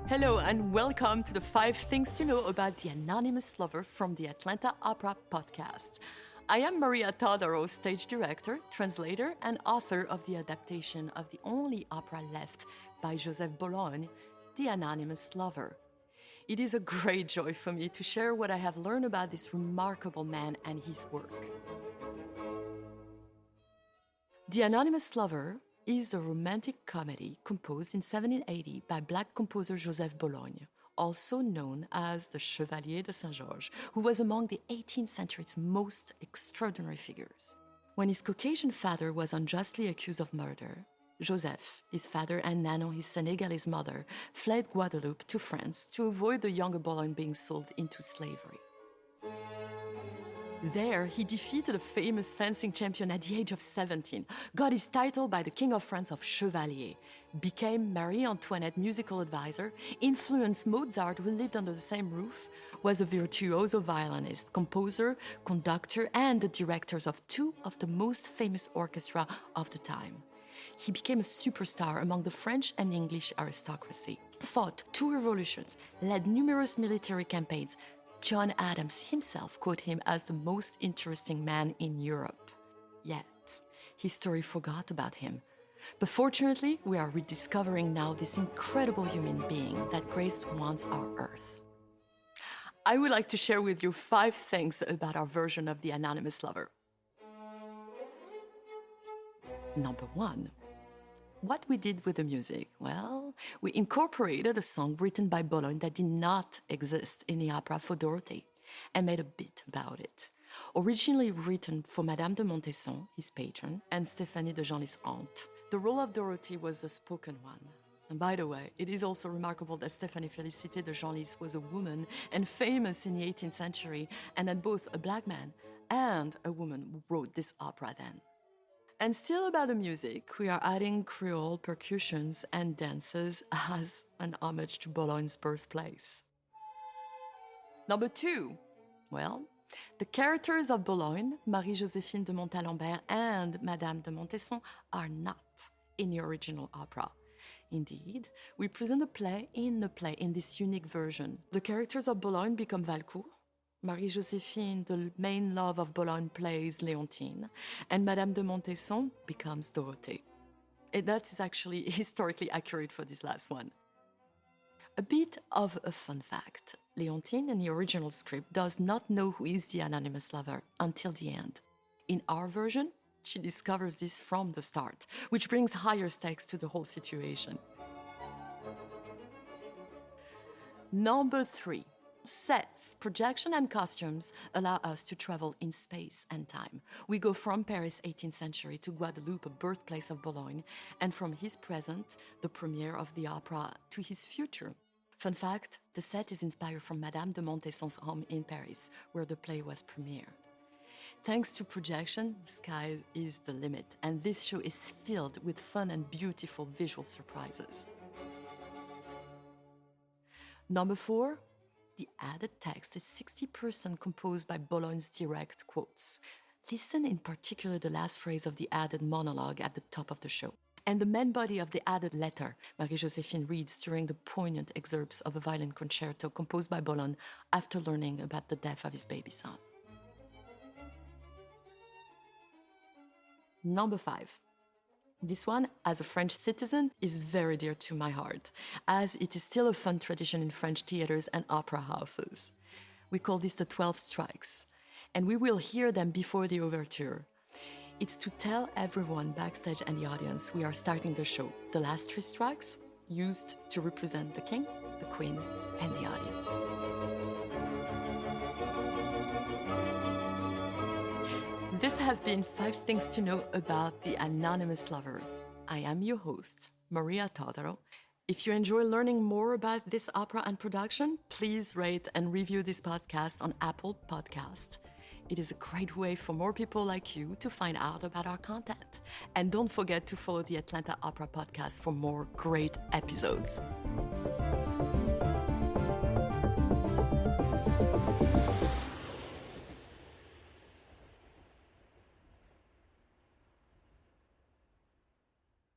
Hello and welcome to the 5 Things to Know About the Anonymous Lover from the Atlanta Opera podcast. I am Maria Todaro, stage director, translator, and author of the adaptation of the only opera left by Joseph Bologne, The Anonymous Lover. It is a great joy for me to share what I have learned about this remarkable man and his work. The Anonymous Lover is a romantic comedy composed in 1780 by Black composer Joseph Bologne, also known as the Chevalier de Saint-Georges, who was among the 18th century's most extraordinary figures. When his Caucasian father was unjustly accused of murder, Joseph, his father, and Nanon, his Senegalese mother, fled Guadeloupe to France to avoid the younger Bologne being sold into slavery. There, he defeated a famous fencing champion at the age of 17, got his title by the King of France of Chevalier, became Marie Antoinette's musical advisor, influenced Mozart, who lived under the same roof, was a virtuoso violinist, composer, conductor, and the directors of 2 of the most famous orchestra of the time. He became a superstar among the French and English aristocracy, fought 2 revolutions, led numerous military campaigns. John Adams himself quoted him as the most interesting man in Europe. Yet, history forgot about him. But fortunately, we are rediscovering now this incredible human being that graced once our earth. I would like to share with you 5 things about our version of The Anonymous Lover. Number 1. What we did with the music? Well, we incorporated a song written by Bologne that did not exist in the opera for Dorothy and made a bit about it. Originally written for Madame de Montesson, his patron, and Stéphanie de Genlis' aunt, the role of Dorothy was a spoken one. And by the way, it is also remarkable that Stéphanie Félicité de Genlis was a woman and famous in the 18th century, and that both a black man and a woman wrote this opera then. And still about the music, we are adding Creole percussions and dances as an homage to Bologne's birthplace. Number 2. Well, the characters of Bologne, Marie-Joséphine de Montalembert and Madame de Montesson, are not in the original opera. Indeed, we present a play in this unique version. The characters of Bologne become Valcourt, Marie-Joséphine, the main love of Bologne, plays Léontine, and Madame de Montesson becomes Dorothée. That is actually historically accurate for this last one. A bit of a fun fact. Léontine, in the original script, does not know who is the anonymous lover until the end. In our version, she discovers this from the start, which brings higher stakes to the whole situation. Number 3. Sets, projection, and costumes allow us to travel in space and time. We go from Paris 18th century to Guadeloupe, a birthplace of Bologne, and from his present, the premiere of the opera, to his future. Fun fact, the set is inspired from Madame de Montesson's home in Paris, where the play was premiered. Thanks to projection, sky is the limit, and this show is filled with fun and beautiful visual surprises. Number 4. The added text is 60% composed by Bologne's direct quotes. Listen in particular the last phrase of the added monologue at the top of the show, and the main body of the added letter Marie-Joséphine reads during the poignant excerpts of a violin concerto composed by Bologne after learning about the death of his baby son. Number 5. This one, as a French citizen, is very dear to my heart, as it is still a fun tradition in French theaters and opera houses. We call this the 12 strikes, and we will hear them before the overture. It's to tell everyone backstage and the audience we are starting the show. The last 3 strikes used to represent the king, the queen, and the audience. This has been 5 Things to Know About the Anonymous Lover. I am your host, Maria Todaro. If you enjoy learning more about this opera and production, please rate and review this podcast on Apple Podcasts. It is a great way for more people like you to find out about our content. And don't forget to follow the Atlanta Opera Podcast for more great episodes.